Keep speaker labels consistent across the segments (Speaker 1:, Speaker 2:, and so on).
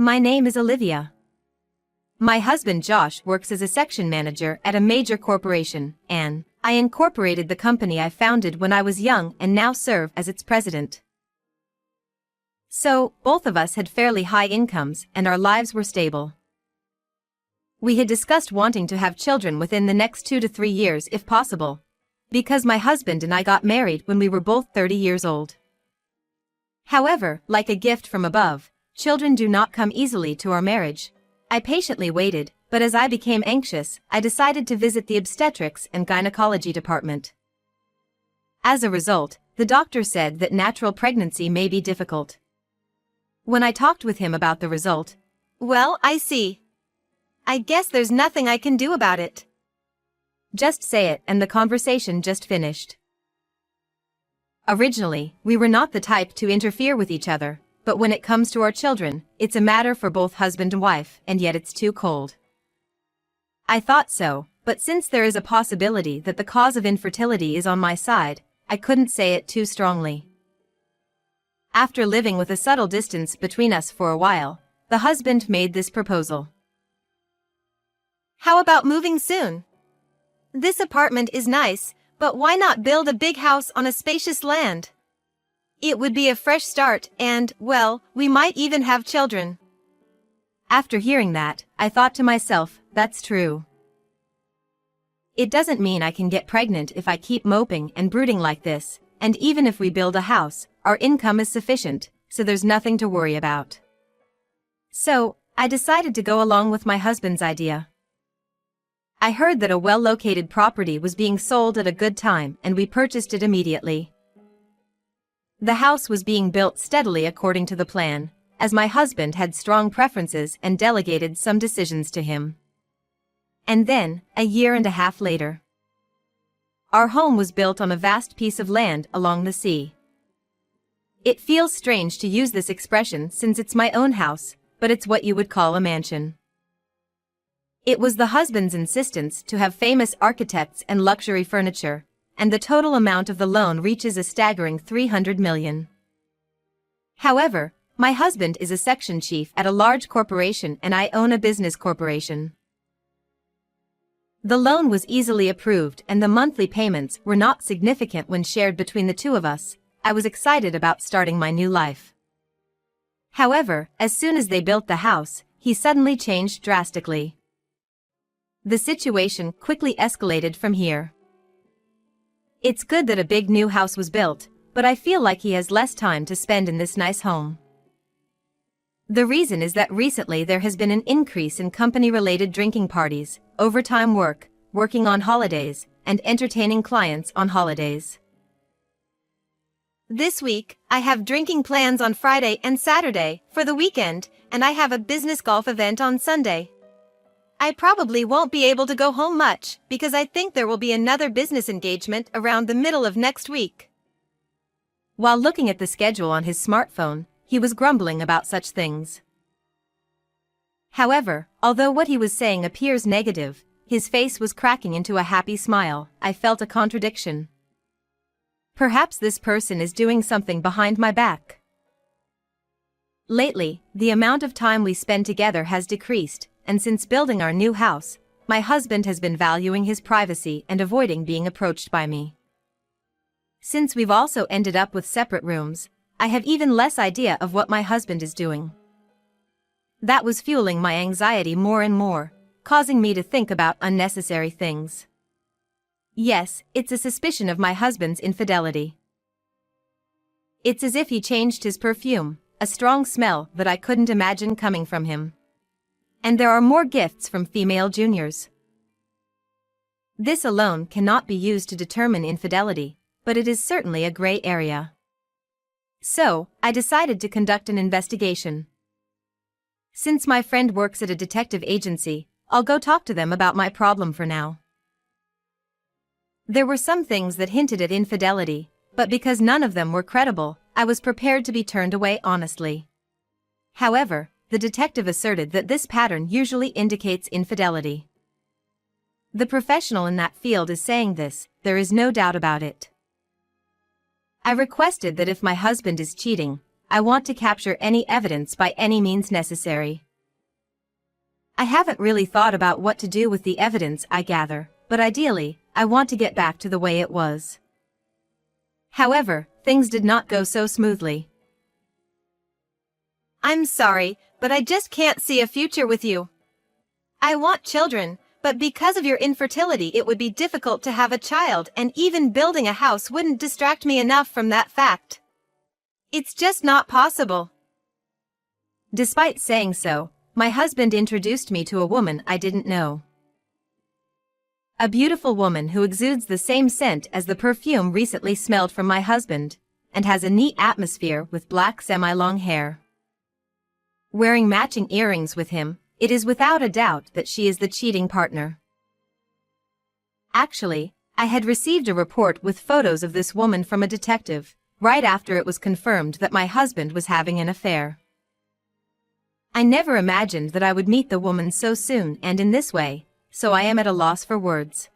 Speaker 1: My name is Olivia. My husband Josh works as a section manager at a major corporation, and I incorporated the company I founded when I was young and now serve as its president. So, both of us had fairly high incomes and our lives were stable. We had discussed wanting to have children within the next 2 to 3 years if possible, because my husband and I got married when we were both 30 years old. However, like a gift from above, children do not come easily to our marriage. I patiently waited, but as I became anxious, I decided to visit the obstetrics and gynecology department. As a result, the doctor said that natural pregnancy may be difficult. When I talked with him about the result,
Speaker 2: "Well, I see. I guess there's nothing I can do about it."
Speaker 1: Just say it, and the conversation just finished. Originally, we were not the type to interfere with each other, but when it comes to our children, it's a matter for both husband and wife, and yet it's too cold. I thought so, but since there is a possibility that the cause of infertility is on my side, I couldn't say it too strongly. After living with a subtle distance between us for a while, the husband made this proposal.
Speaker 2: "How about moving soon? This apartment is nice, but why not build a big house on a spacious land? It would be a fresh start and, well, we might even have children."
Speaker 1: After hearing that, I thought to myself, that's true. It doesn't mean I can get pregnant if I keep moping and brooding like this, and even if we build a house, our income is sufficient, so there's nothing to worry about. So, I decided to go along with my husband's idea. I heard that a well-located property was being sold at a good time and we purchased it immediately. The house was being built steadily according to the plan, as my husband had strong preferences and delegated some decisions to him. And then, a year and a half later, our home was built on a vast piece of land along the sea. It feels strange to use this expression since it's my own house, but it's what you would call a mansion. It was the husband's insistence to have famous architects and luxury furniture, and the total amount of the loan reaches a staggering $300 million. However, my husband is a section chief at a large corporation and I own a business corporation. The loan was easily approved and the monthly payments were not significant when shared between the two of us. I was excited about starting my new life. However, as soon as they built the house, he suddenly changed drastically. The situation quickly escalated from here. It's good that a big new house was built, but I feel like he has less time to spend in this nice home. The reason is that recently there has been an increase in company-related drinking parties, overtime work, working on holidays, and entertaining clients on holidays.
Speaker 2: "This week, I have drinking plans on Friday and Saturday for the weekend, and I have a business golf event on Sunday. I probably won't be able to go home much because I think there will be another business engagement around the middle of next week."
Speaker 1: While looking at the schedule on his smartphone, he was grumbling about such things. However, although what he was saying appears negative, his face was cracking into a happy smile. I felt a contradiction. Perhaps this person is doing something behind my back. Lately, the amount of time we spend together has decreased, and since building our new house, my husband has been valuing his privacy and avoiding being approached by me. Since we've also ended up with separate rooms, I have even less idea of what my husband is doing. That was fueling my anxiety more and more, causing me to think about unnecessary things. Yes, it's a suspicion of my husband's infidelity. It's as if he changed his perfume, a strong smell that I couldn't imagine coming from him. And there are more gifts from female juniors. This alone cannot be used to determine infidelity, but it is certainly a gray area. So, I decided to conduct an investigation. Since my friend works at a detective agency, I'll go talk to them about my problem for now. There were some things that hinted at infidelity, but because none of them were credible, I was prepared to be turned away honestly. However, the detective asserted that this pattern usually indicates infidelity. The professional in that field is saying this, there is no doubt about it. I requested that if my husband is cheating, I want to capture any evidence by any means necessary. I haven't really thought about what to do with the evidence I gather, but ideally, I want to get back to the way it was. However, things did not go so smoothly.
Speaker 2: I'm sorry, but I just can't see a future with you. I want children, but because of your infertility it would be difficult to have a child, and even building a house wouldn't distract me enough from that fact. It's just not possible.
Speaker 1: Despite saying so, my husband introduced me to a woman I didn't know. A beautiful woman who exudes the same scent as the perfume recently smelled from my husband, and has a neat atmosphere with black semi-long hair. Wearing matching earrings with him, it is without a doubt that she is the cheating partner. Actually, I had received a report with photos of this woman from a detective, right after it was confirmed that my husband was having an affair. I never imagined that I would meet the woman so soon and in this way, so I am at a loss for words.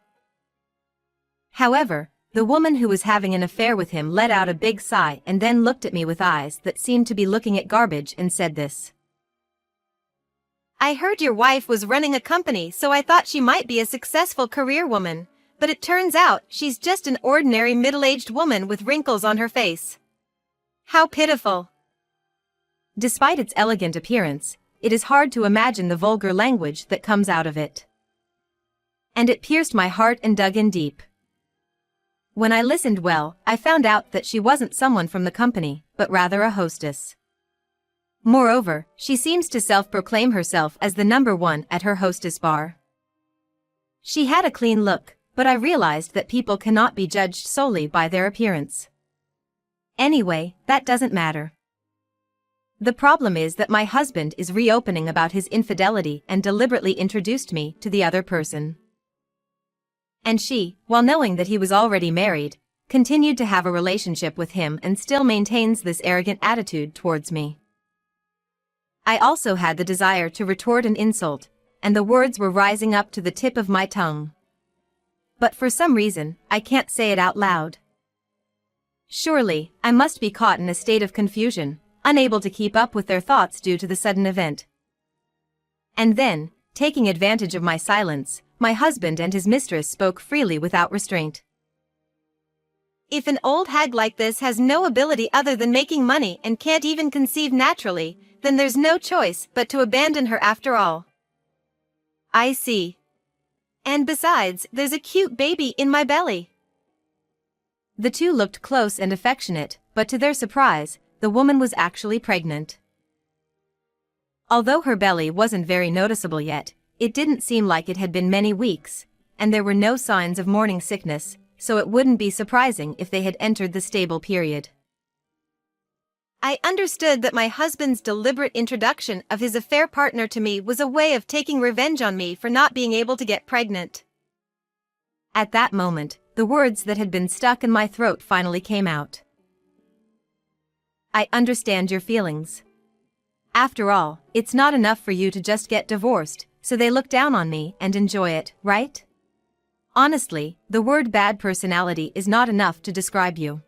Speaker 1: However, the woman who was having an affair with him let out a big sigh and then looked at me with eyes that seemed to be looking at garbage and said this.
Speaker 2: I heard your wife was running a company, so I thought she might be a successful career woman, but it turns out she's just an ordinary middle-aged woman with wrinkles on her face. How pitiful.
Speaker 1: Despite its elegant appearance, it is hard to imagine the vulgar language that comes out of it. And it pierced my heart and dug in deep. When I listened well, I found out that she wasn't someone from the company, but rather a hostess. Moreover, she seems to self-proclaim herself as the number one at her hostess bar. She had a clean look, but I realized that people cannot be judged solely by their appearance. Anyway, that doesn't matter. The problem is that my husband is reopening about his infidelity and deliberately introduced me to the other person. And she, while knowing that he was already married, continued to have a relationship with him and still maintains this arrogant attitude towards me. I also had the desire to retort an insult, and the words were rising up to the tip of my tongue. But for some reason, I can't say it out loud. Surely, I must be caught in a state of confusion, unable to keep up with their thoughts due to the sudden event. And then, taking advantage of my silence, my husband and his mistress spoke freely without restraint.
Speaker 2: If an old hag like this has no ability other than making money and can't even conceive naturally, then there's no choice but to abandon her after all. I see. And besides, there's a cute baby in my belly.
Speaker 1: The two looked close and affectionate, but to their surprise, the woman was actually pregnant. Although her belly wasn't very noticeable yet, it didn't seem like it had been many weeks, and there were no signs of morning sickness, so it wouldn't be surprising if they had entered the stable period.
Speaker 2: I understood that my husband's deliberate introduction of his affair partner to me was a way of taking revenge on me for not being able to get pregnant.
Speaker 1: At that moment, the words that had been stuck in my throat finally came out. I understand your feelings. After all, it's not enough for you to just get divorced, so they look down on me and enjoy it, right? Honestly, the word bad personality is not enough to describe you.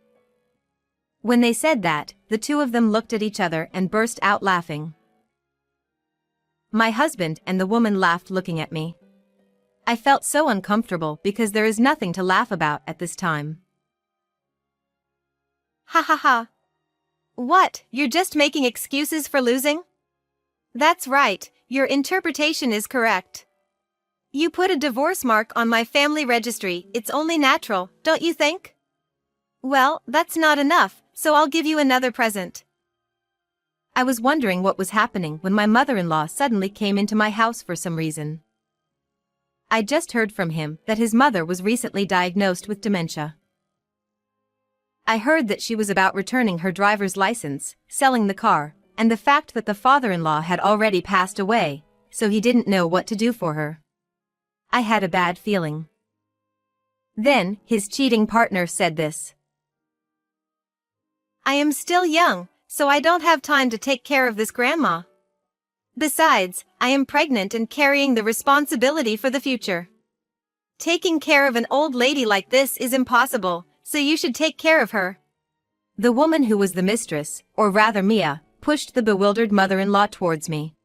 Speaker 1: When they said that, the two of them looked at each other and burst out laughing. My husband and the woman laughed looking at me. I felt so uncomfortable because there is nothing to laugh about at this time.
Speaker 2: Ha ha ha. What, you're just making excuses for losing? That's right, your interpretation is correct. You put a divorce mark on my family registry, it's only natural, don't you think? Well, that's not enough, so I'll give you another present.
Speaker 1: I was wondering what was happening when my mother-in-law suddenly came into my house for some reason. I just heard from him that his mother was recently diagnosed with dementia. I heard that she was about returning her driver's license, selling the car, and the fact that the father-in-law had already passed away, so he didn't know what to do for her. I had a bad feeling. Then, his cheating partner said this.
Speaker 2: I am still young, so I don't have time to take care of this grandma. Besides, I am pregnant and carrying the responsibility for the future. Taking care of an old lady like this is impossible, so you should take care of her.
Speaker 1: The woman who was the mistress, or rather Mia, pushed the bewildered mother-in-law towards me.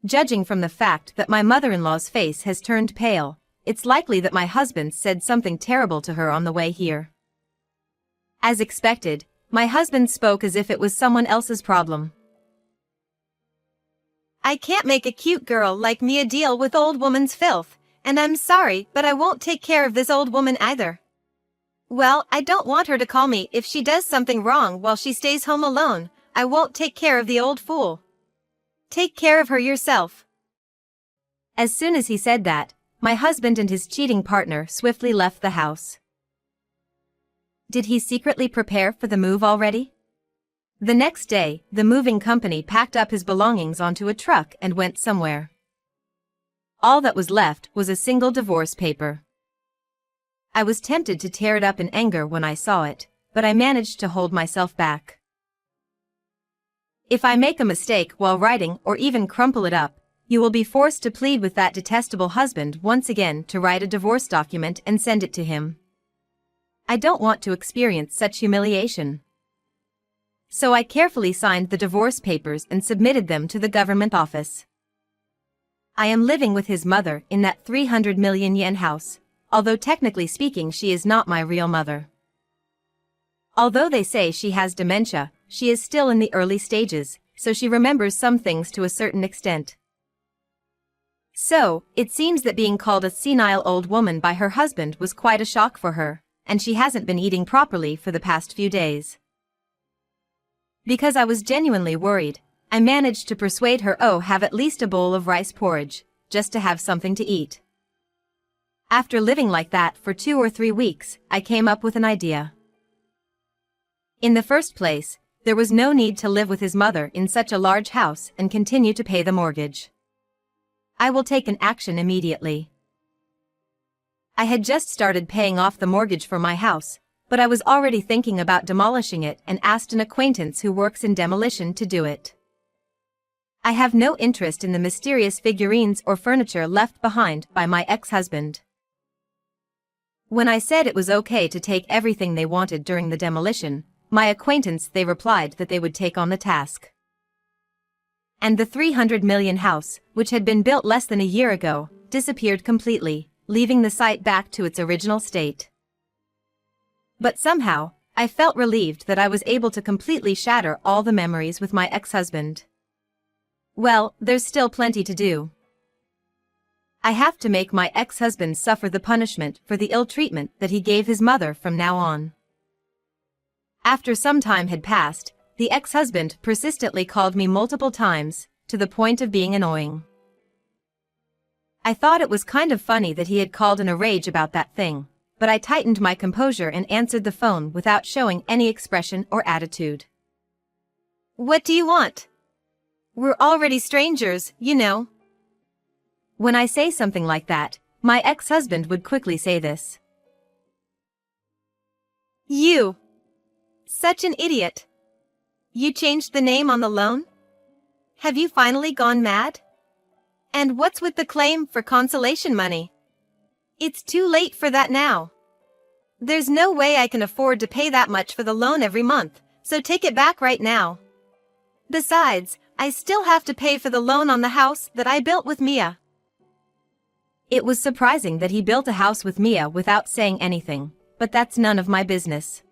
Speaker 1: Judging from the fact that my mother-in-law's face has turned pale, it's likely that my husband said something terrible to her on the way here. As expected, my husband spoke as if it was someone else's problem.
Speaker 2: I can't make a cute girl like Mia deal with old woman's filth, and I'm sorry, but I won't take care of this old woman either. Well, I don't want her to call me if she does something wrong while she stays home alone. I won't take care of the old fool. Take care of her yourself.
Speaker 1: As soon as he said that, my husband and his cheating partner swiftly left the house. Did he secretly prepare for the move already? The next day, the moving company packed up his belongings onto a truck and went somewhere. All that was left was a single divorce paper. I was tempted to tear it up in anger when I saw it, but I managed to hold myself back. If I make a mistake while writing or even crumple it up, you will be forced to plead with that detestable husband once again to write a divorce document and send it to him. I don't want to experience such humiliation. So I carefully signed the divorce papers and submitted them to the government office. I am living with his mother in that 300 million yen house, although technically speaking she is not my real mother. Although they say she has dementia, she is still in the early stages, so she remembers some things to a certain extent. So, it seems that being called a senile old woman by her husband was quite a shock for her, and she hasn't been eating properly for the past few days. Because I was genuinely worried, I managed to persuade her to have at least a bowl of rice porridge, just to have something to eat. After living like that for 2 or 3 weeks, I came up with an idea. In the first place, there was no need to live with his mother in such a large house and continue to pay the mortgage. I will take an action immediately. I had just started paying off the mortgage for my house, but I was already thinking about demolishing it and asked an acquaintance who works in demolition to do it. I have no interest in the mysterious figurines or furniture left behind by my ex-husband. When I said it was okay to take everything they wanted during the demolition, my acquaintance they replied that they would take on the task. And the 300 million house, which had been built less than a year ago, disappeared completely, leaving the site back to its original state. But somehow, I felt relieved that I was able to completely shatter all the memories with my ex-husband. Well, there's still plenty to do. I have to make my ex-husband suffer the punishment for the ill treatment that he gave his mother from now on. After some time had passed, the ex-husband persistently called me multiple times, to the point of being annoying. I thought it was kind of funny that he had called in a rage about that thing, but I tightened my composure and answered the phone without showing any expression or attitude.
Speaker 2: What do you want? We're already strangers, you know.
Speaker 1: When I say something like that, my ex-husband would quickly say this.
Speaker 2: You. Such an idiot. You changed the name on the loan? Have you finally gone mad? And what's with the claim for consolation money? It's too late for that now. There's no way I can afford to pay that much for the loan every month, so take it back right now. Besides, I still have to pay for the loan on the house that I built with Mia.
Speaker 1: It was surprising that he built a house with Mia without saying anything, but that's none of my business.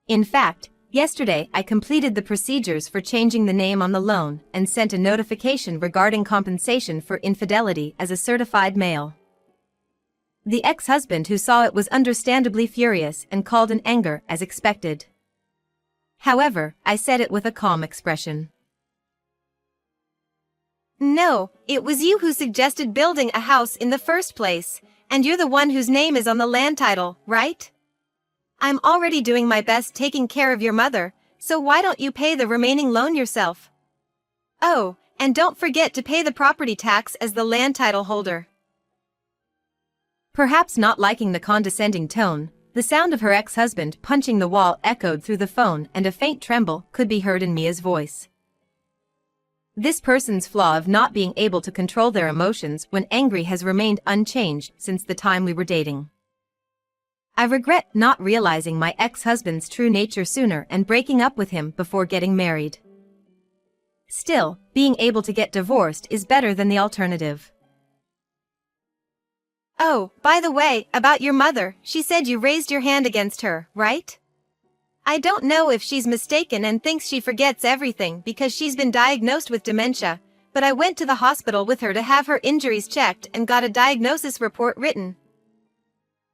Speaker 1: In fact, yesterday I completed the procedures for changing the name on the loan and sent a notification regarding compensation for infidelity as a certified mail. The ex-husband who saw it was understandably furious and called in anger as expected. However, I said it with a calm expression.
Speaker 2: No, it was you who suggested building a house in the first place, and you're the one whose name is on the land title, right? I'm already doing my best taking care of your mother, so why don't you pay the remaining loan yourself? Oh, and don't forget to pay the property tax as the land title holder.
Speaker 1: Perhaps not liking the condescending tone, the sound of her ex-husband punching the wall echoed through the phone and a faint tremble could be heard in Mia's voice. This person's flaw of not being able to control their emotions when angry has remained unchanged since the time we were dating. I regret not realizing my ex-husband's true nature sooner and breaking up with him before getting married. Still, being able to get divorced is better than the alternative.
Speaker 2: Oh, by the way, about your mother, she said you raised your hand against her, right? I don't know if she's mistaken and thinks she forgets everything because she's been diagnosed with dementia, but I went to the hospital with her to have her injuries checked and got a diagnosis report written.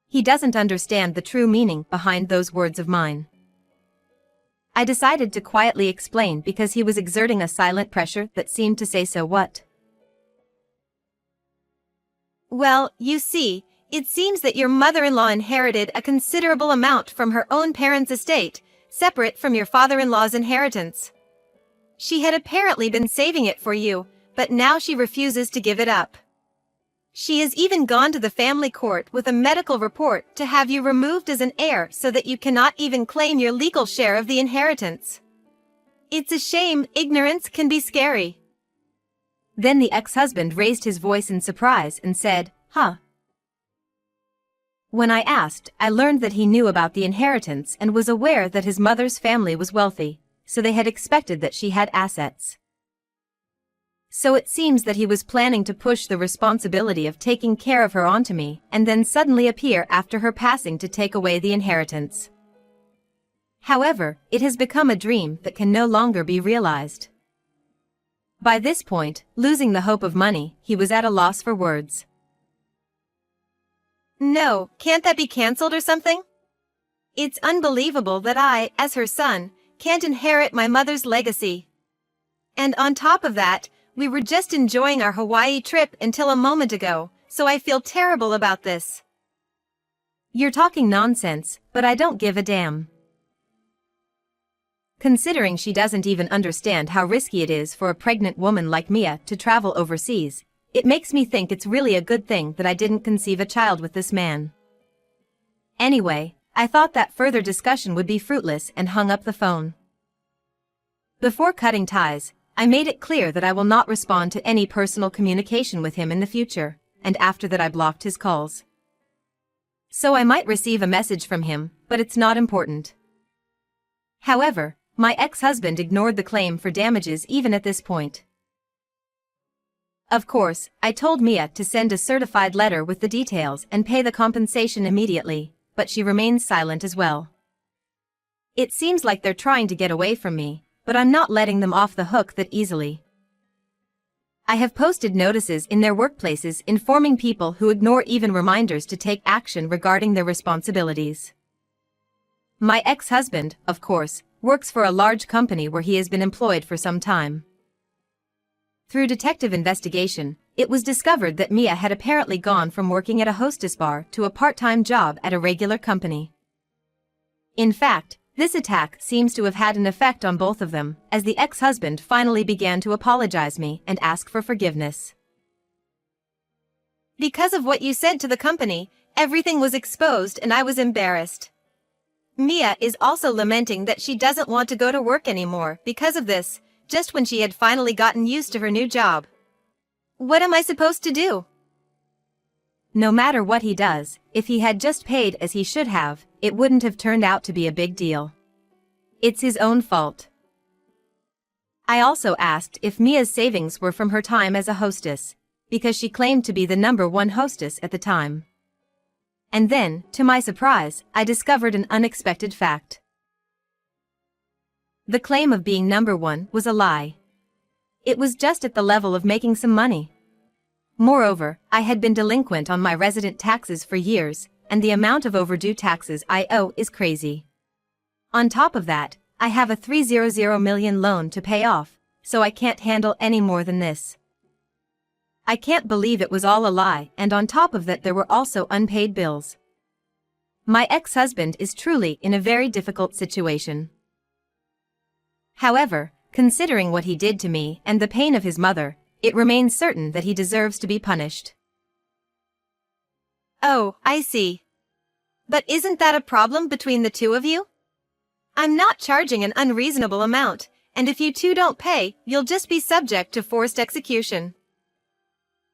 Speaker 1: He doesn't understand the true meaning behind those words of mine. I decided to quietly explain because he was exerting a silent pressure that seemed to say so what.
Speaker 2: Well, you see, it seems that your mother-in-law inherited a considerable amount from her own parents' estate, separate from your father-in-law's inheritance. She had apparently been saving it for you, but now she refuses to give it up. She has even gone to the family court with a medical report to have you removed as an heir so that you cannot even claim your legal share of the inheritance. It's a shame ignorance can be scary.
Speaker 1: Then the ex-husband raised his voice in surprise and said, "Huh?" When I asked, I learned that he knew about the inheritance and was aware that his mother's family was wealthy, so they had expected that she had assets. So it seems that he was planning to push the responsibility of taking care of her onto me and then suddenly appear after her passing to take away the inheritance. However, it has become a dream that can no longer be realized. By this point, losing the hope of money, he was at a loss for words.
Speaker 2: No, can't that be cancelled or something? It's unbelievable that I, as her son, can't inherit my mother's legacy. And on top of that, we were just enjoying our Hawaii trip until a moment ago, so I feel terrible about this.
Speaker 1: You're talking nonsense, but I don't give a damn. Considering she doesn't even understand how risky it is for a pregnant woman like Mia to travel overseas, it makes me think it's really a good thing that I didn't conceive a child with this man. Anyway, I thought that further discussion would be fruitless and hung up the phone. Before cutting ties, I made it clear that I will not respond to any personal communication with him in the future, and after that I blocked his calls. So I might receive a message from him, but it's not important. However, my ex-husband ignored the claim for damages even at this point. Of course, I told Mia to send a certified letter with the details and pay the compensation immediately, but she remains silent as well. It seems like they're trying to get away from me, but I'm not letting them off the hook that easily. I have posted notices in their workplaces informing people who ignore even reminders to take action regarding their responsibilities. My ex-husband, of course, works for a large company where he has been employed for some time. Through detective investigation, it was discovered that Mia had apparently gone from working at a hostess bar to a part-time job at a regular company. In fact, this attack seems to have had an effect on both of them, as the ex-husband finally began to apologize me and ask for forgiveness.
Speaker 2: Because of what you said to the company, everything was exposed and I was embarrassed. Mia is also lamenting that she doesn't want to go to work anymore because of this, just when she had finally gotten used to her new job. What am I supposed to do?
Speaker 1: No matter what he does, if he had just paid as he should have, it wouldn't have turned out to be a big deal. It's his own fault. I also asked if Mia's savings were from her time as a hostess, because she claimed to be the #1 hostess at the time. And then, to my surprise, I discovered an unexpected fact. The claim of being #1 was a lie. It was just at the level of making some money. Moreover, I had been delinquent on my resident taxes for years, and the amount of overdue taxes I owe is crazy. On top of that, I have a $300 million loan to pay off, so I can't handle any more than this. I can't believe it was all a lie, and on top of that there were also unpaid bills. My ex-husband is truly in a very difficult situation. However, considering what he did to me and the pain of his mother, it remains certain that he deserves to be punished.
Speaker 2: Oh, I see. But isn't that a problem between the two of you? I'm not charging an unreasonable amount, and if you two don't pay, you'll just be subject to forced execution.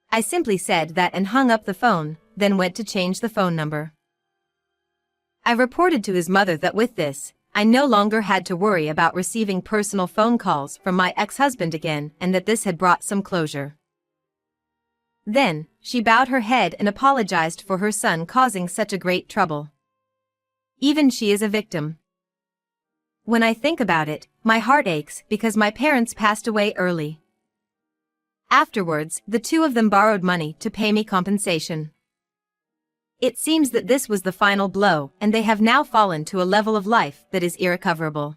Speaker 1: I simply said that and hung up the phone, then went to change the phone number. I reported to his mother that with this, I no longer had to worry about receiving personal phone calls from my ex-husband again and that this had brought some closure. Then, she bowed her head and apologized for her son causing such a great trouble. Even she is a victim. When I think about it, my heart aches because my parents passed away early. Afterwards, the two of them borrowed money to pay me compensation. It seems that this was the final blow and they have now fallen to a level of life that is irrecoverable.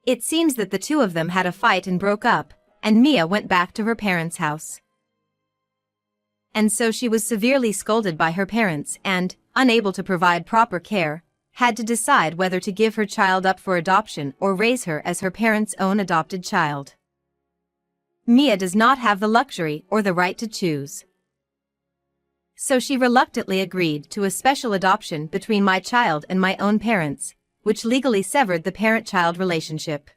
Speaker 1: It seems that the two of them had a fight and broke up, and Mia went back to her parents' house. And so she was severely scolded by her parents and, unable to provide proper care, had to decide whether to give her child up for adoption or raise her as her parents' own adopted child. Mia does not have the luxury or the right to choose. So she reluctantly agreed to a special adoption between my child and my own parents, which legally severed the parent-child relationship.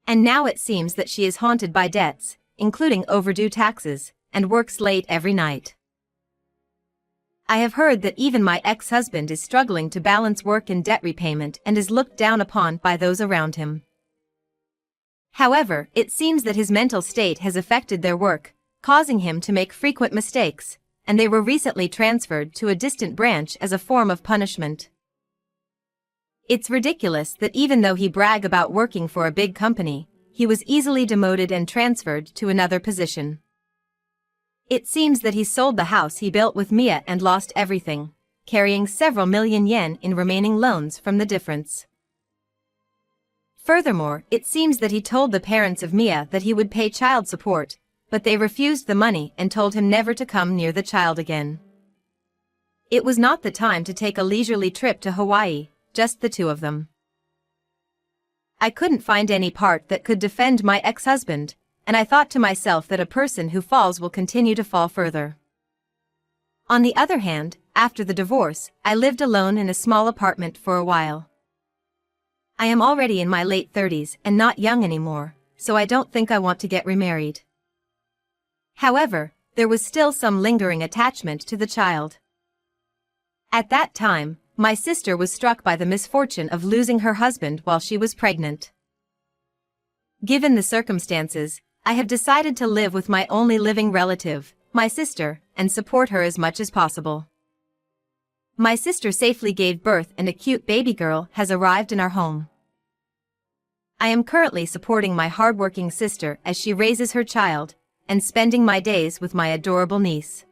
Speaker 1: And now it seems that she is haunted by debts, including overdue taxes, and works late every night. I have heard that even my ex-husband is struggling to balance work and debt repayment and is looked down upon by those around him. However, it seems that his mental state has affected their work, causing him to make frequent mistakes, and they were recently transferred to a distant branch as a form of punishment. It's ridiculous that even though he bragged about working for a big company, he was easily demoted and transferred to another position. It seems that he sold the house he built with Mia and lost everything, carrying several million yen in remaining loans from the difference. Furthermore, it seems that he told the parents of Mia that he would pay child support, but they refused the money and told him never to come near the child again. It was not the time to take a leisurely trip to Hawaii, just the two of them. I couldn't find any part that could defend my ex-husband, and I thought to myself that a person who falls will continue to fall further. On the other hand, after the divorce, I lived alone in a small apartment for a while. I am already in my late 30s and not young anymore, so I don't think I want to get remarried. However, there was still some lingering attachment to the child. At that time, my sister was struck by the misfortune of losing her husband while she was pregnant. Given the circumstances, I have decided to live with my only living relative, my sister, and support her as much as possible. My sister safely gave birth and a cute baby girl has arrived in our home. I am currently supporting my hardworking sister as she raises her child, and spending my days with my adorable niece.